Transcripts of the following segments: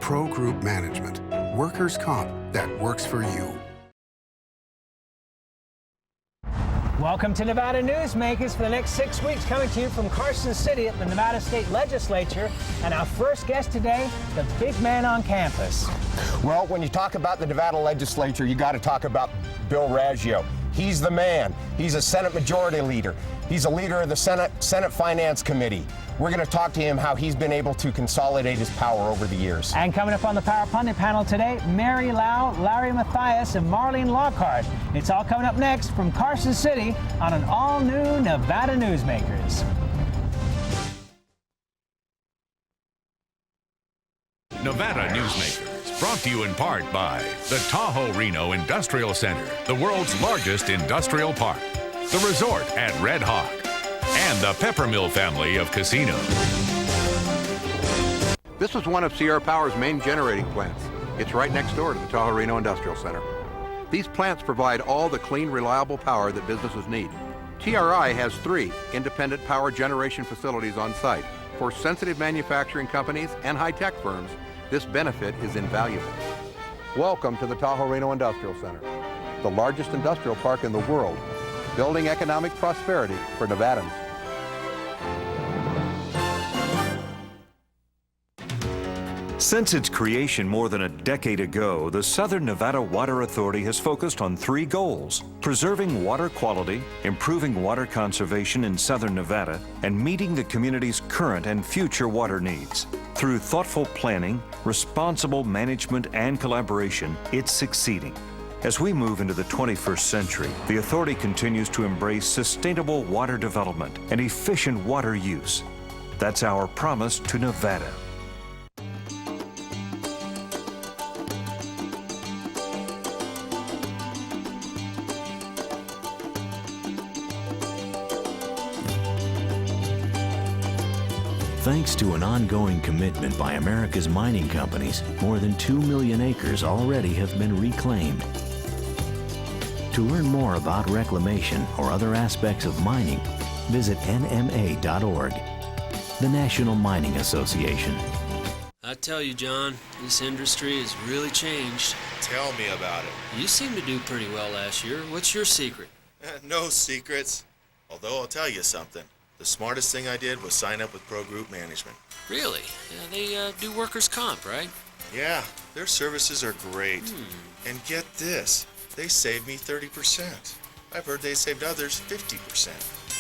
Pro Group Management. Workers' comp that works for you. Welcome to Nevada Newsmakers for the next 6 weeks, coming to you from Carson City at the Nevada State Legislature. And our first guest today, the big man on campus. Well, when you talk about the Nevada Legislature, you got to talk about Bill Raggio. He's the man. He's a Senate Majority Leader. He's a leader of the Senate Finance Committee. We're going to talk to him how he's been able to consolidate his power over the years. And coming up on the Power Pundit panel today, Mary Lau, Larry Matheis, and Marlene Lockard. It's all coming up next from Carson City on an all-new Nevada Newsmakers. Nevada Newsmakers, brought to you in part by the Tahoe Reno Industrial Center, the world's largest industrial park, the resort at Red Hawk, and the Peppermill family of casinos. This is one of Sierra Power's main generating plants. It's right next door to the Tahoe Reno Industrial Center. These plants provide all the clean, reliable power that businesses need. TRI has 3 independent power generation facilities on site. For sensitive manufacturing companies and high-tech firms, this benefit is invaluable. Welcome to the Tahoe Reno Industrial Center, the largest industrial park in the world, building economic prosperity for Nevadans. Since its creation more than a decade ago, the Southern Nevada Water Authority has focused on 3 goals: preserving water quality, improving water conservation in Southern Nevada, and meeting the community's current and future water needs. Through thoughtful planning, responsible management, and collaboration, it's succeeding. As we move into the 21st century, the authority continues to embrace sustainable water development and efficient water use. That's our promise to Nevada. Thanks to an ongoing commitment by America's mining companies, more than 2 million acres already have been reclaimed. To learn more about reclamation or other aspects of mining, visit nma.org, the National Mining Association. I tell you, John, this industry has really changed. Tell me about it. You seemed to do pretty well last year. What's your secret? No secrets. Although I'll tell you something. The smartest thing I did was sign up with Pro Group Management. Really? Yeah, they do workers' comp, right? Yeah, their services are great. And get this, they saved me 30%. I've heard they saved others 50%.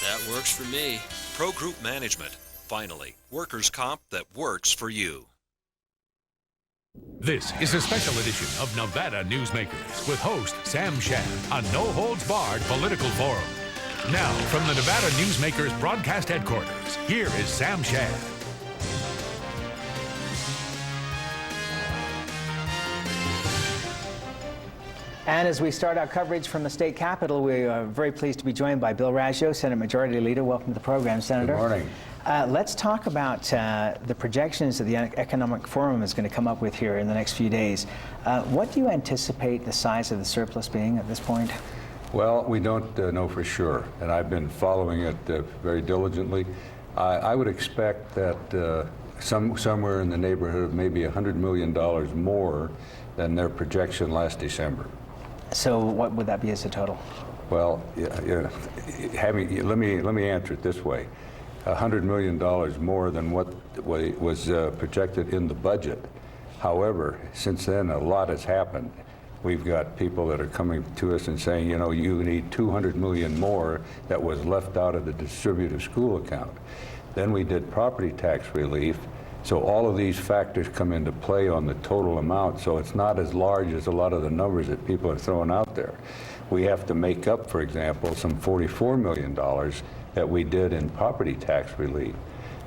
That works for me. Pro Group Management. Finally, workers' comp that works for you. This is a special edition of Nevada Newsmakers with host Sam Shad, a no-holds-barred political forum. Now, from the Nevada Newsmakers broadcast headquarters, here is Sam Shad. And as we start our coverage from the state capitol, we are very pleased to be joined by Bill Raggio, Senate Majority Leader. Welcome to the program, Senator. Good morning. Let's talk about the projections that the Economic Forum is going to come up with here in the next few days. What do you anticipate the size of the surplus being at this point? Well, we don't know for sure, and I've been following it very diligently. I would expect that somewhere in the neighborhood of maybe $100 million more than their projection last December. So what would that be as a total? Well, let me answer it this way. $100 million more than what was projected in the budget. However, since then, a lot has happened. We've got people that are coming to us and saying, you know, you need $200 million more that was left out of the distributive school account. Then we did property tax relief. So all of these factors come into play on the total amount. So it's not as large as a lot of the numbers that people are throwing out there. We have to make up, for example, some $44 million that we did in property tax relief.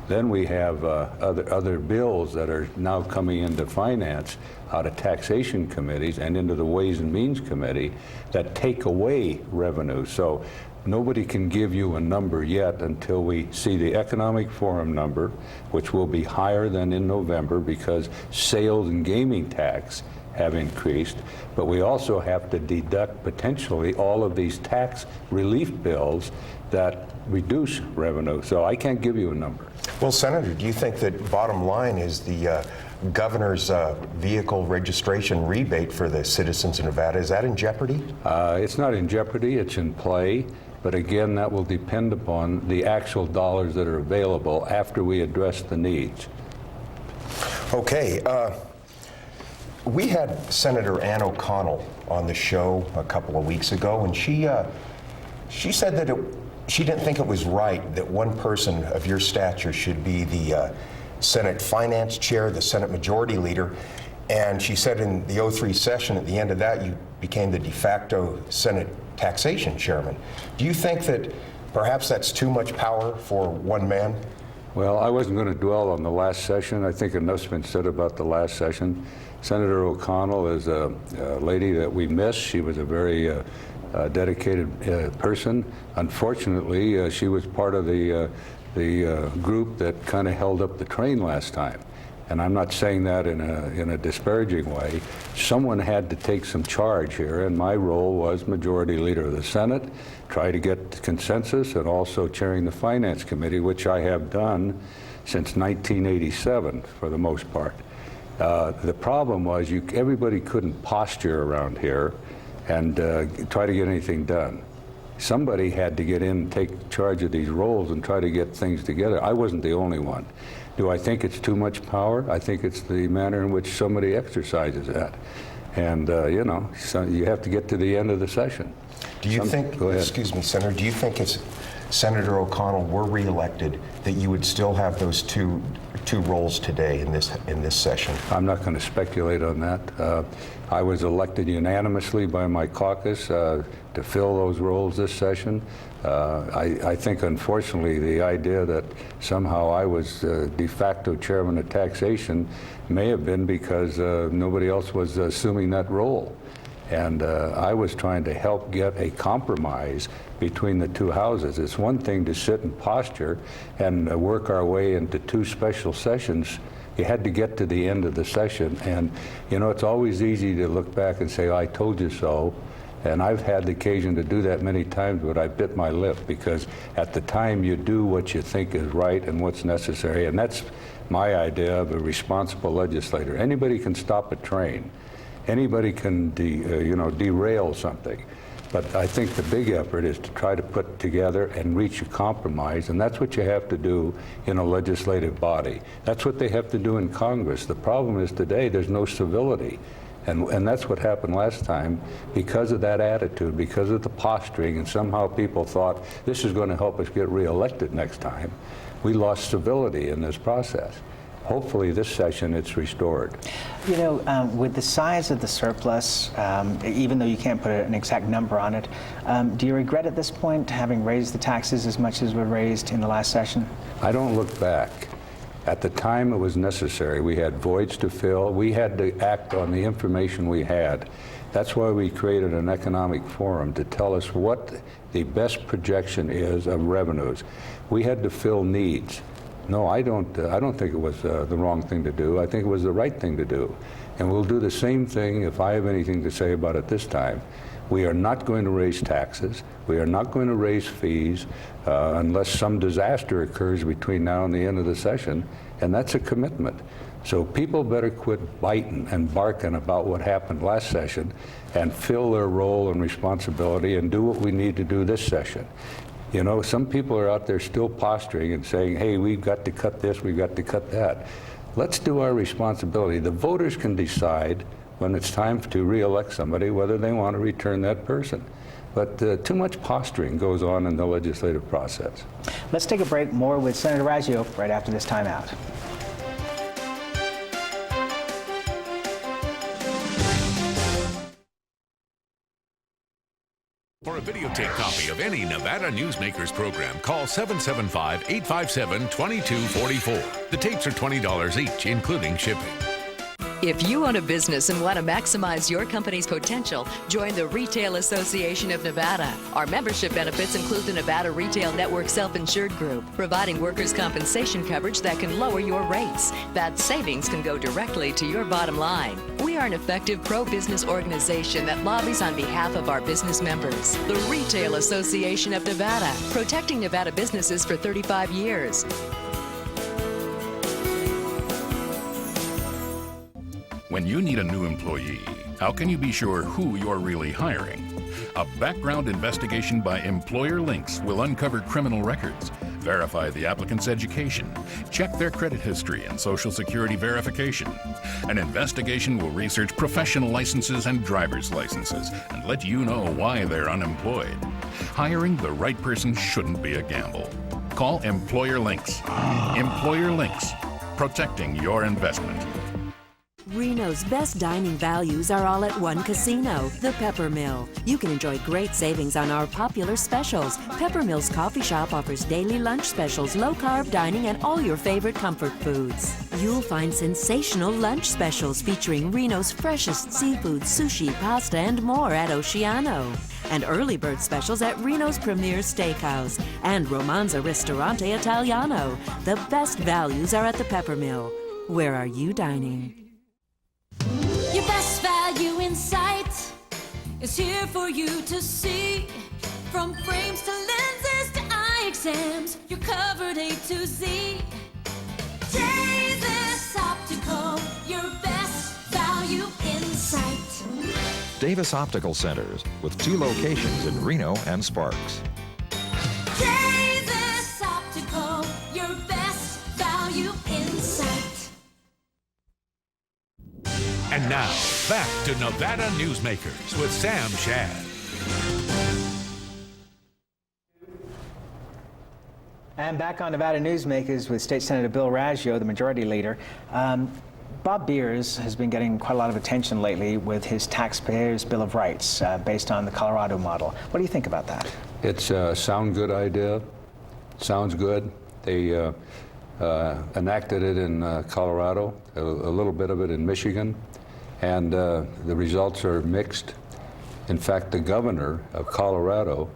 Then we have other bills that are now coming into finance out of taxation committees and into the Ways and Means Committee that take away revenue. So nobody can give you a number yet until we see the Economic Forum number, which will be higher than in November because sales and gaming tax have increased. But we also have to deduct potentially all of these tax relief bills that reduce revenue. So I can't give you a number. Well, Senator, do you think that bottom line is the governor's vehicle registration rebate for the citizens of Nevada, is that in jeopardy? It's not in jeopardy, it's in play. But again, that will depend upon the actual dollars that are available after we address the needs. Okay. We had Senator Ann O'Connell on the show a couple of weeks ago, and she said that she didn't think it was right that one person of your stature should be the Senate Finance Chair, the Senate Majority Leader, and she said in the 03 session, at the end of that, you became the de facto Senate Taxation Chairman. Do you think that perhaps that's too much power for one man? Well, I wasn't going to dwell on the last session. I think enough's been said about the last session. Senator O'Connell is a lady that we miss. She was a very dedicated person. Unfortunately, she was part of the group that kind of held up the train last time. And I'm not saying that in a disparaging way. Someone had to take some charge here, and my role was Majority Leader of the Senate, try to get consensus, and also chairing the Finance Committee, which I have done since 1987 for the most part. The problem was everybody couldn't posture around here and try to get anything done. Somebody had to get in and take charge of these roles and try to get things together. I wasn't the only one. Do I think it's too much power? I think it's the manner in which somebody exercises that. And, you know, so you have to get to the end of the session. Do you think, excuse me, Senator, do you think if Senator O'Connell were reelected that you would still have those two roles today in this session? I'm not going to speculate on that. I was elected unanimously by my caucus to fill those roles this session. I think, unfortunately, the idea that somehow I was de facto chairman of taxation may have been because nobody else was assuming that role. And I was trying to help get a compromise between the two houses. It's one thing to sit and posture and work our way into two special sessions. You had to get to the end of the session. And, you know, it's always easy to look back and say, I told you so. And I've had the occasion to do that many times, but I bit my lip because at the time you do what you think is right and what's necessary. And that's my idea of a responsible legislator. Anybody can stop a train. Anybody can derail something. But I think the big effort is to try to put together and reach a compromise, and that's what you have to do in a legislative body. That's what they have to do in Congress. The problem is today there's no civility. And that's what happened last time because of that attitude, because of the posturing, and somehow people thought this is going to help us get reelected next time. We lost civility in this process. Hopefully this session it's restored. You know, with the size of the surplus, even though you can't put an exact number on it, do you regret at this point having raised the taxes as much as were raised in the last session? I don't look back. At the time it was necessary. We had voids to fill. We had to act on the information we had. That's why we created an economic forum to tell us what the best projection is of revenues. We had to fill needs. No, I don't think it was the wrong thing to do. I think it was the right thing to do. And we'll do the same thing if I have anything to say about it this time. We are not going to raise taxes. We are not going to raise fees unless some disaster occurs between now and the end of the session, and that's a commitment. So people better quit biting and barking about what happened last session and fill their role and responsibility and do what we need to do this session. You know, some people are out there still posturing and saying, hey, we've got to cut this, we've got to cut that. Let's do our responsibility. The voters can decide when it's time to re-elect somebody whether they want to return that person. But too much posturing goes on in the legislative process. Let's take a break. More with Senator Raggio right after this timeout. For a videotape copy of any Nevada Newsmakers program, call 775-857-2244. The tapes are $20 each, including shipping. If you own a business and want to maximize your company's potential, join the Retail Association of Nevada. Our membership benefits include the Nevada Retail Network Self-Insured Group, providing workers' compensation coverage that can lower your rates. That savings can go directly to your bottom line. We are an effective pro-business organization that lobbies on behalf of our business members. The Retail Association of Nevada, protecting Nevada businesses for 35 years. When you need a new employee, how can you be sure who you're really hiring? A background investigation by Employer Links will uncover criminal records, verify the applicant's education, check their credit history and Social Security verification. An investigation will research professional licenses and driver's licenses and let you know why they're unemployed. Hiring the right person shouldn't be a gamble. Call Employer Links. Employer Links, protecting your investment. Reno's best dining values are all at one casino, the Pepper Mill. You can enjoy great savings on our popular specials. Pepper Mill's coffee shop offers daily lunch specials, low-carb dining, and all your favorite comfort foods. You'll find sensational lunch specials featuring Reno's freshest seafood, sushi, pasta, and more at Oceano. And early bird specials at Reno's Premier Steakhouse and Romanza Ristorante Italiano. The best values are at the Pepper Mill. Where are you dining? Your best value in sight is here for you to see. From frames to lenses to eye exams, you're covered A to Z. Davis Optical, your best value in sight. Davis Optical Centers, with 2 locations in Reno and Sparks. Davis Optical, your best value in sight. And now, back to Nevada Newsmakers with Sam Shad. And back on Nevada Newsmakers with State Senator Bill Raggio, the majority leader. Bob Beers has been getting quite a lot of attention lately with his Taxpayers' Bill of Rights based on the Colorado model. What do you think about that? It's a sound good idea. Sounds good. They enacted it in Colorado, a little bit of it in Michigan. And the results are mixed. In fact, the governor of Colorado,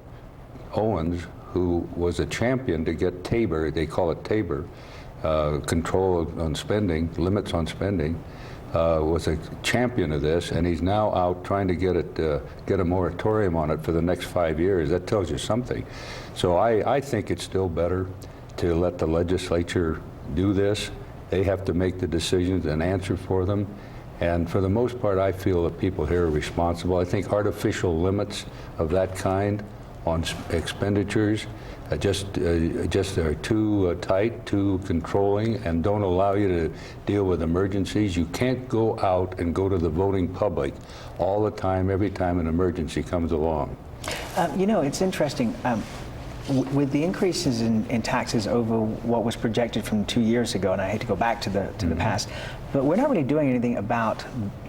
Owens, who was a champion to get TABOR, they call it TABOR, control on spending, limits on spending, was a champion of this, and he's now out trying to get a moratorium on it for the next 5 years. That tells you something. So I think it's still better to let the legislature do this. They have to make the decisions and answer for them. And for the most part, I feel that people here are responsible. I think artificial limits of that kind on expenditures just are too tight, too controlling, and don't allow you to deal with emergencies. You can't go out and go to the voting public all the time, every time an emergency comes along. You know, it's interesting. With the increases in taxes over what was projected from 2 years ago, and I hate to go back to the past, but we're not really doing anything about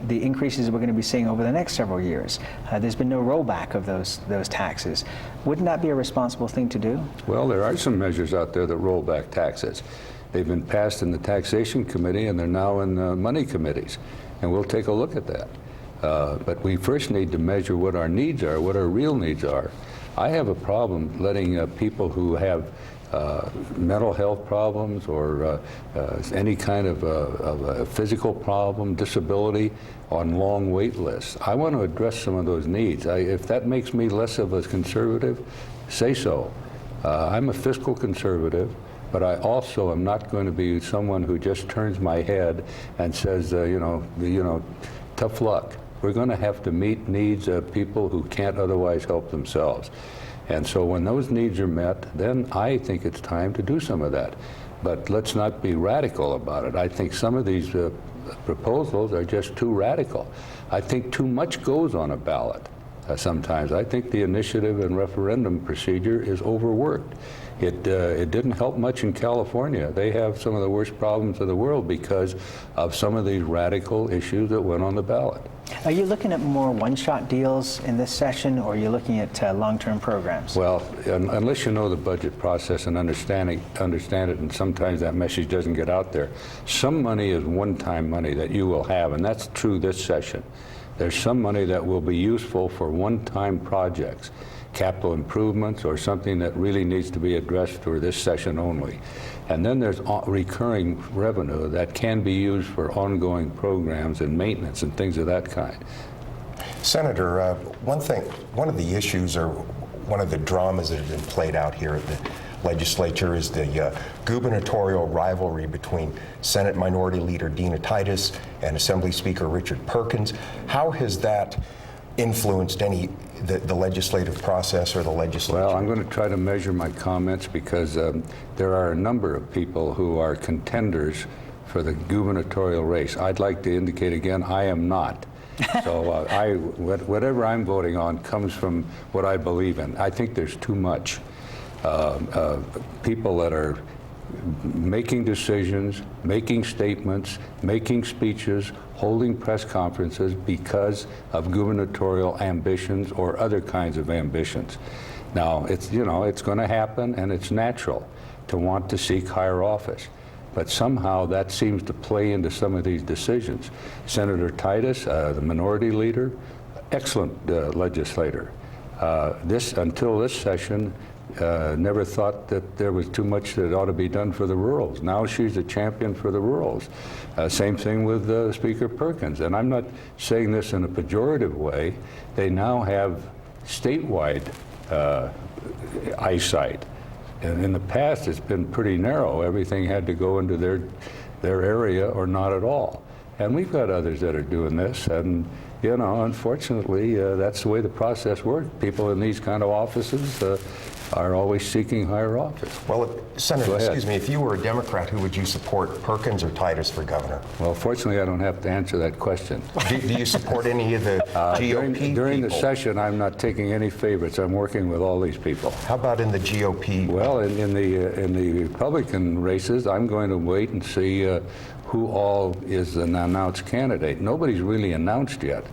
the increases we're going to be seeing over the next several years. There's been no rollback of those taxes. Wouldn't that be a responsible thing to do? Well, there are some measures out there that roll back taxes. They've been passed in the Taxation Committee, and they're now in the Money Committees, and we'll take a look at that. But we first need to measure what our needs are, what our real needs are. I have a problem letting people who have mental health problems or any kind of a physical problem, disability, on long wait lists. I want to address some of those needs. If that makes me less of a conservative, say so. I'm a fiscal conservative, but I also am not going to be someone who just turns my head and says, tough luck. We're going to have to meet needs of people who can't otherwise help themselves. And so when those needs are met, then I think it's time to do some of that. But let's not be radical about it. I think some of these proposals are just too radical. I think too much goes on a ballot sometimes. I think the initiative and referendum procedure is overworked. It didn't help much in California. They have some of the worst problems of the world because of some of these radical issues that went on the ballot. Are you looking at more one-shot deals in this session, or are you looking at long-term programs? Well, unless you know the budget process and understand it, and sometimes that message doesn't get out there, some money is one-time money that you will have, and that's true this session. There's some money that will be useful for one-time projects, capital improvements, or something that really needs to be addressed for this session only. And then there's recurring revenue that can be used for ongoing programs and maintenance and things of that kind. Senator, one of the issues or one of the dramas that have been played out here at the legislature is the gubernatorial rivalry between Senate Minority Leader Dina Titus and Assembly Speaker Richard Perkins. How has that influenced the legislative process or the legislature? Well, I'm going to try to measure my comments because there are a number of people who are contenders for the gubernatorial race. I'd like to indicate again, I am not. So whatever I'm voting on comes from what I believe in. I think there's too much people that are making decisions, making statements, making speeches, holding press conferences because of gubernatorial ambitions or other kinds of ambitions. Now, it's going to happen, and it's natural to want to seek higher office. But somehow that seems to play into some of these decisions. Senator Titus, the minority leader, excellent legislator. Until this session, never thought that there was too much that ought to be done for the rurals. Now she's a champion for the rurals. Same thing with Speaker Perkins. And I'm not saying this in a pejorative way. They now have statewide eyesight. And in the past, it's been pretty narrow. Everything had to go into their area or not at all. And we've got others that are doing this. And, unfortunately, that's the way the process works. People in these kind of offices are always seeking higher office. Well, Senator, excuse me, if you were a Democrat, who would you support, Perkins or Titus for governor? Well, fortunately, I don't have to answer that question. Do you support any of the GOP during the people? session, I'm not taking any favorites. I'm working with all these people. How about in the GOP? Well, in the Republican races, I'm going to wait and see who all is an announced candidate. Nobody's really announced yet.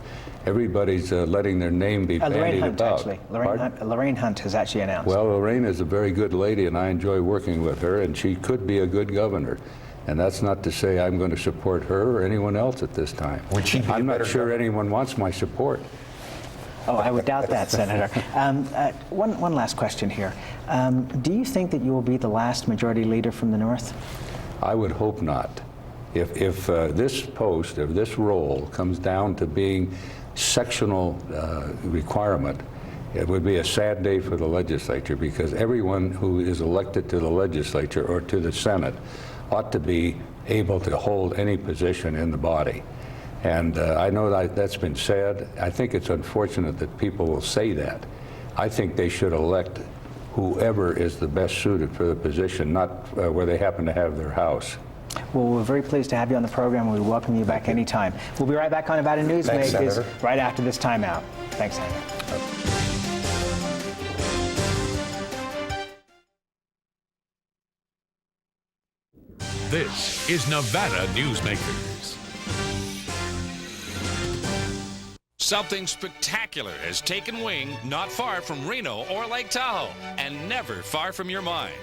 Everybody's letting their name be bandied about. Lorraine Hunt has actually announced. Well, Lorraine is a very good lady, and I enjoy working with her, and she could be a good governor. And that's not to say I'm going to support her or anyone else at this time. Would she be I'm not sure anyone wants my support. Oh, I would doubt that, Senator. One last question here. Do you think that you will be the last majority leader from the North? I would hope not. If this post, if this role comes down to being sectional requirement, it would be a sad day for the legislature, because everyone who is elected to the legislature or to the Senate ought to be able to hold any position in the body. And I know that's been said. I think it's unfortunate that people will say that. I think they should elect whoever is the best suited for the position, not where they happen to have their house. Well, we're very pleased to have you on the program. We welcome you back anytime. We'll be right back on Nevada Newsmakers right after this timeout. Thanks, Senator. This is Nevada Newsmakers. Something spectacular has taken wing not far from Reno or Lake Tahoe, and never far from your mind.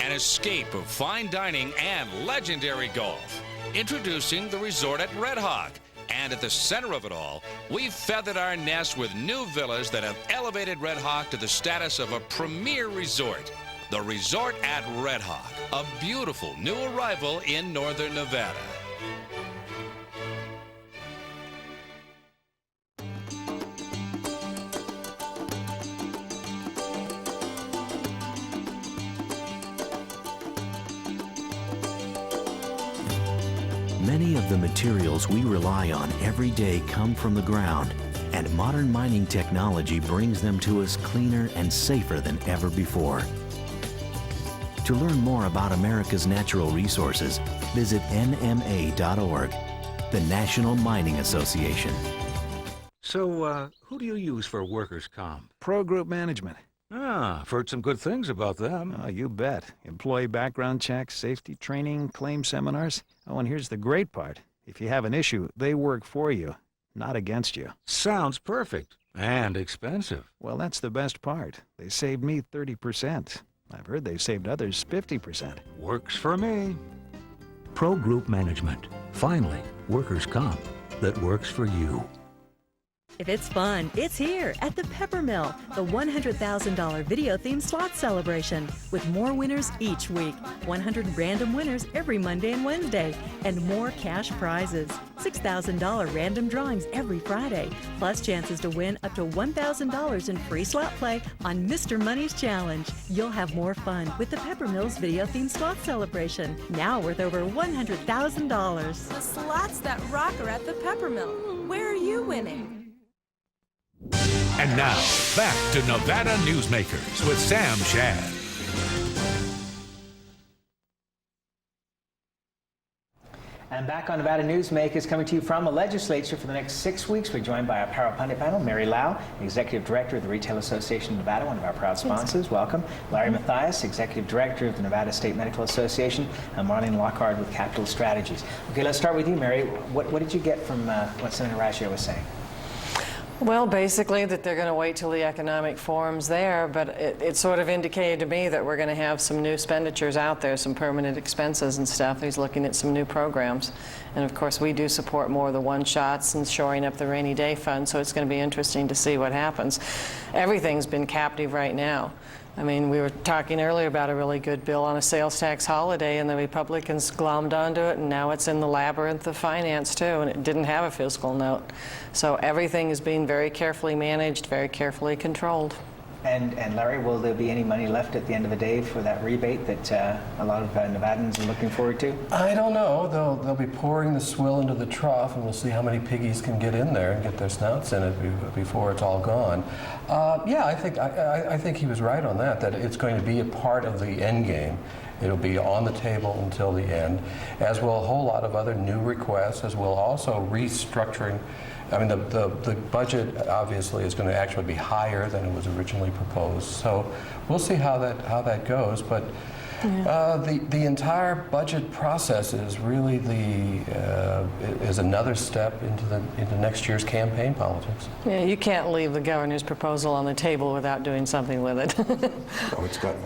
An escape of fine dining and legendary golf. Introducing the resort at Red Hawk. And at the center of it all, we've feathered our nest with new villas that have elevated Red Hawk to the status of a premier resort. The Resort at Red Hawk, a beautiful new arrival in northern Nevada. Many of the materials we rely on every day come from the ground, and modern mining technology brings them to us cleaner and safer than ever before. To learn more about America's natural resources, visit nma.org, the National Mining Association. So, who do you use for workers' comp? Pro Group Management. Ah, I've heard some good things about them. Oh, you bet. Employee background checks, safety training, claim seminars. Oh, and here's the great part. If you have an issue, they work for you, not against you. Sounds perfect. And expensive. Well, that's the best part. They saved me 30%. I've heard they've saved others 50%. Works for me. Pro Group Management. Finally, workers' comp that works for you. If it's fun, it's here at the Pepper Mill, the $100,000 video-themed slot celebration, with more winners each week, 100 random winners every Monday and Wednesday, and more cash prizes. $6,000 random drawings every Friday, plus chances to win up to $1,000 in free slot play on Mr. Money's Challenge. You'll have more fun with the Pepper Mill's video-themed slot celebration, now worth over $100,000. The slots that rock are at the Pepper Mill. Where are you winning? And now, back to Nevada Newsmakers with Sam Shad. And back on Nevada Newsmakers, coming to you from the legislature for the next 6 weeks. We're joined by our Power Pundit panel, Mary Lau, Executive Director of the Retail Association of Nevada, one of our proud sponsors. Welcome. Larry Matheis, Executive Director of the Nevada State Medical Association, and Marlene Lockard with Capital Strategies. Okay, let's start with you, Mary. What did you get from what Senator Raggio was saying? Well, basically that they're going to wait till the economic forum's there, but it sort of indicated to me that we're going to have some new expenditures out there, some permanent expenses and stuff. He's looking at some new programs. And of course, we do support more of the one-shots and shoring up the rainy day fund, so it's going to be interesting to see what happens. Everything's been captive right now. I mean, we were talking earlier about a really good bill on a sales tax holiday, and the Republicans glommed onto it, and now it's in the labyrinth of finance, too, and it didn't have a fiscal note. So everything is being very carefully managed, very carefully controlled. And Larry, will there be any money left at the end of the day for that rebate that a lot of Nevadans are looking forward to? I don't know. They'll be pouring the swill into the trough, and we'll see how many piggies can get in there and get their snouts in it before it's all gone. Yeah, I think he was right on that it's going to be a part of the end game. It'll be on the table until the end, as will a whole lot of other new requests, as will also restructuring. I mean, the budget obviously is going to actually be higher than it was originally proposed. So we'll see how that goes. But the entire budget process is really is another step into next year's campaign politics. Yeah, you can't leave the governor's proposal on the table without doing something with it. Oh, it's got.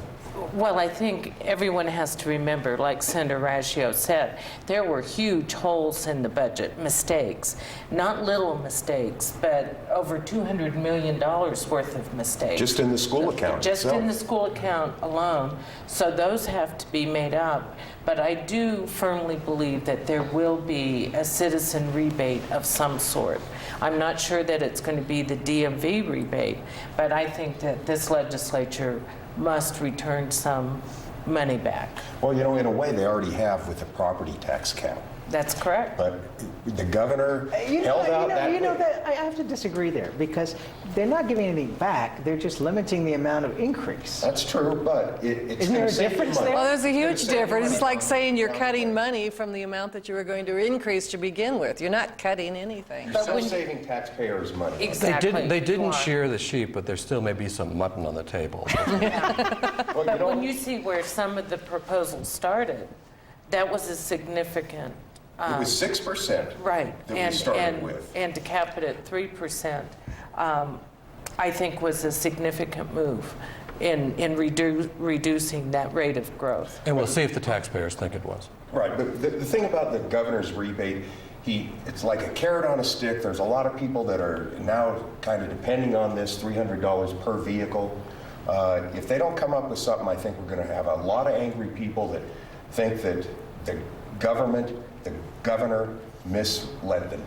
Well, I think everyone has to remember, like Senator Raggio said, there were huge holes in the budget, mistakes. Not little mistakes, but over $200 million worth of mistakes. Just in the school account Just itself. in the school account alone. So those have to be made up. But I do firmly believe that there will be a citizen rebate of some sort. I'm not sure that it's going to be the DMV rebate, but I think that this legislature must return some money back. Well, you know, in a way, they already have with the property tax cap. That's correct. But the governor held out that. You know that I have to disagree there, because they're not giving anything back. They're just limiting the amount of increase. That's true, but it's Isn't there a difference there? Well, there's a huge difference. It's like saying you're cutting money from the amount that you were going to increase to begin with. You're not cutting anything. You're still saving taxpayers money. Exactly. They didn't shear the sheep, but there still may be some mutton on the table. But when you see where some of the proposals started, that was a significant. It was 6%. Right. That we started with. And to cap it at 3%, I think was a significant move in reducing that rate of growth. And we'll see if the taxpayers think it was. Right, but the thing about the governor's rebate, it's like a carrot on a stick. There's a lot of people that are now kind of depending on this $300 per vehicle. If they don't come up with something, I think we're going to have a lot of angry people that think that the governor misled them.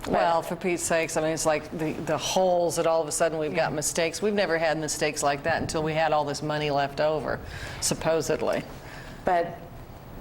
Well, for Pete's sakes, I mean, it's like the holes that all of a sudden we've got mistakes. We've never had mistakes like that until we had all this money left over, supposedly. But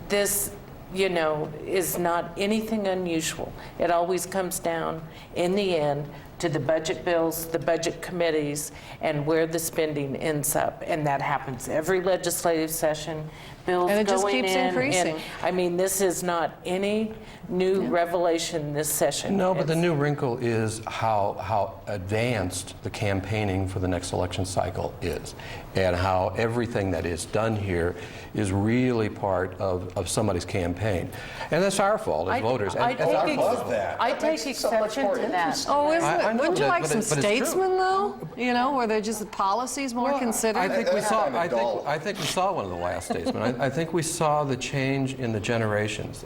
this, you know, is not anything unusual. It always comes down, in the end, to the budget bills, the budget committees, and where the spending ends up. And that happens every legislative session. Bills and it just going keeps in, increasing. And, I mean, this is not any new revelation this session. No, but the new wrinkle is how advanced the campaigning for the next election cycle is, and how everything that is done here is really part of somebody's campaign. And that's our fault as voters. I take exception to that. Oh, isn't it? Wouldn't you like some but it's true. statesmen, though? You know, where they're just the policies more considered? I think we saw one of the last statesmen. I think we saw the change in the generations.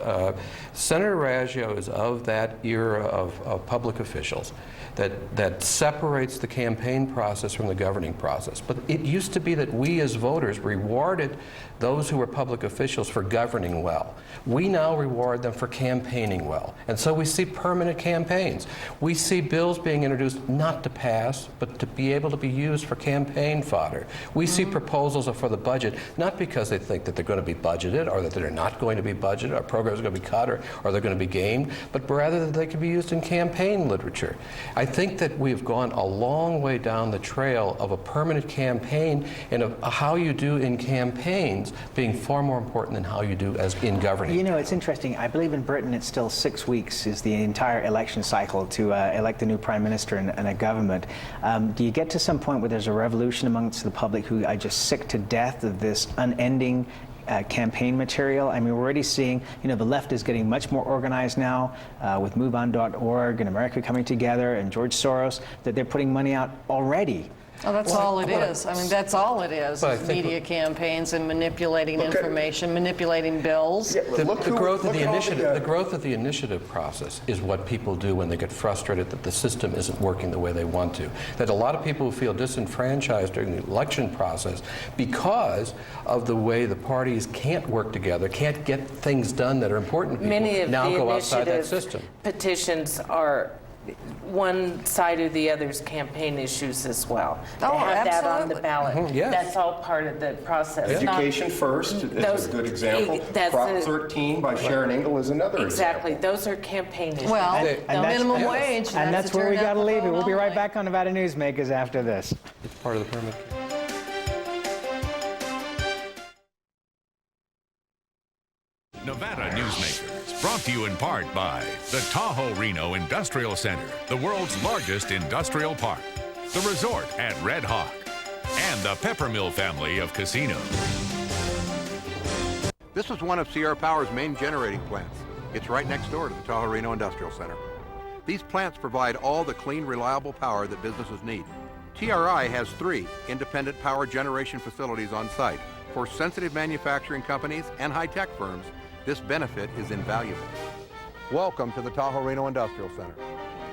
Senator Raggio is of that era of public officials that separates the campaign process from the governing process. But it used to be that we as voters rewarded those who were public officials for governing well. We now reward them for campaigning well. And so we see permanent campaigns. We see bills being introduced not to pass, but to be able to be used for campaign fodder. We see proposals for the budget, not because they think that they're going to be budgeted or that they're not going to be budgeted, or programs are going to be cut or they're going to be gamed, but rather that they can be used in campaign literature. I think that we've gone a long way down the trail of a permanent campaign and of how you do in campaigns being far more important than how you do as in governing. You know, it's interesting. I believe in Britain it's still 6 weeks is the entire election cycle to elect a new prime minister and a government. Do you get to some point where there's a revolution amongst the public who are just sick to death of this unending campaign material? I mean, we're already seeing, you know, the left is getting much more organized now with MoveOn.org and America Coming Together and George Soros, that they're putting money out already. Oh, that's all it is. I mean, that's all it is media campaigns and manipulating information, manipulating bills. Yeah, the growth of the initiative process is what people do when they get frustrated that the system isn't working the way they want to. That a lot of people who feel disenfranchised during the election process because of the way the parties can't work together, can't get things done that are important to people, Many of now the go outside that initiative system. petitions are one side or the other's campaign issues as well. Oh, to have that on absolutely. the ballot. Yes. That's all part of the process. Education First is a good example. Prop 13 by Sharon Ingle is another Exactly. Those are campaign issues. Well, the minimum wage. And that's where we got to leave it. We'll be right back on Nevada Newsmakers after this. It's part of the permit. Nevada Newsmakers, brought to you in part by the Tahoe Reno Industrial Center, the world's largest industrial park, the resort at Red Hawk, and the Peppermill family of casinos. This is one of Sierra Power's main generating plants. It's right next door to the Tahoe Reno Industrial Center. These plants provide all the clean, reliable power that businesses need. TRI has 3 independent power generation facilities on site. For sensitive manufacturing companies and high-tech firms, this benefit is invaluable. Welcome to the Tahoe Reno Industrial Center,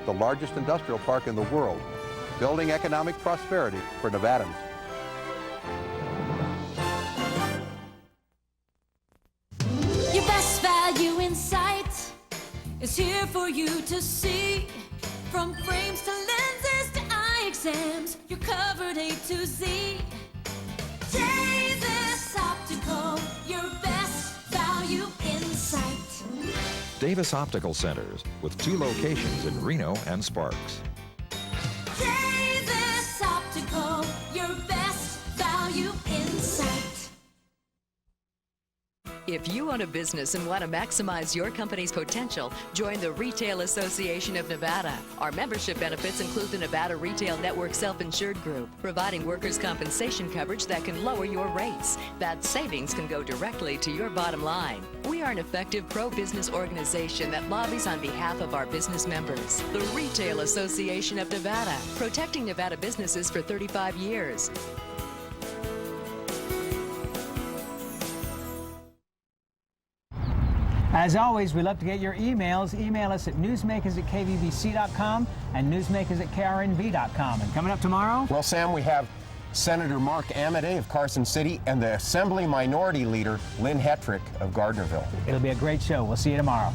the largest industrial park in the world, building economic prosperity for Nevadans. Your best value in sight is here for you to see. From frames to lenses to eye exams, you're covered A to Z. Davis Optical, your best value in sight. Davis Optical Centers, with 2 locations in Reno and Sparks. Davis Optical, your best value in sight. If you own a business and want to maximize your company's potential, join the Retail Association of Nevada. Our membership benefits include the Nevada Retail Network Self-Insured Group, providing workers' compensation coverage that can lower your rates. That savings can go directly to your bottom line. We are an effective pro-business organization that lobbies on behalf of our business members. The Retail Association of Nevada, protecting Nevada businesses for 35 years. As always, we love to get your emails. Email us at newsmakers@kvbc.com and newsmakers@krnv.com. And coming up tomorrow? Well, Sam, we have Senator Mark Amodei of Carson City and the Assembly Minority Leader Lynn Hetrick of Gardnerville. It'll be a great show. We'll see you tomorrow.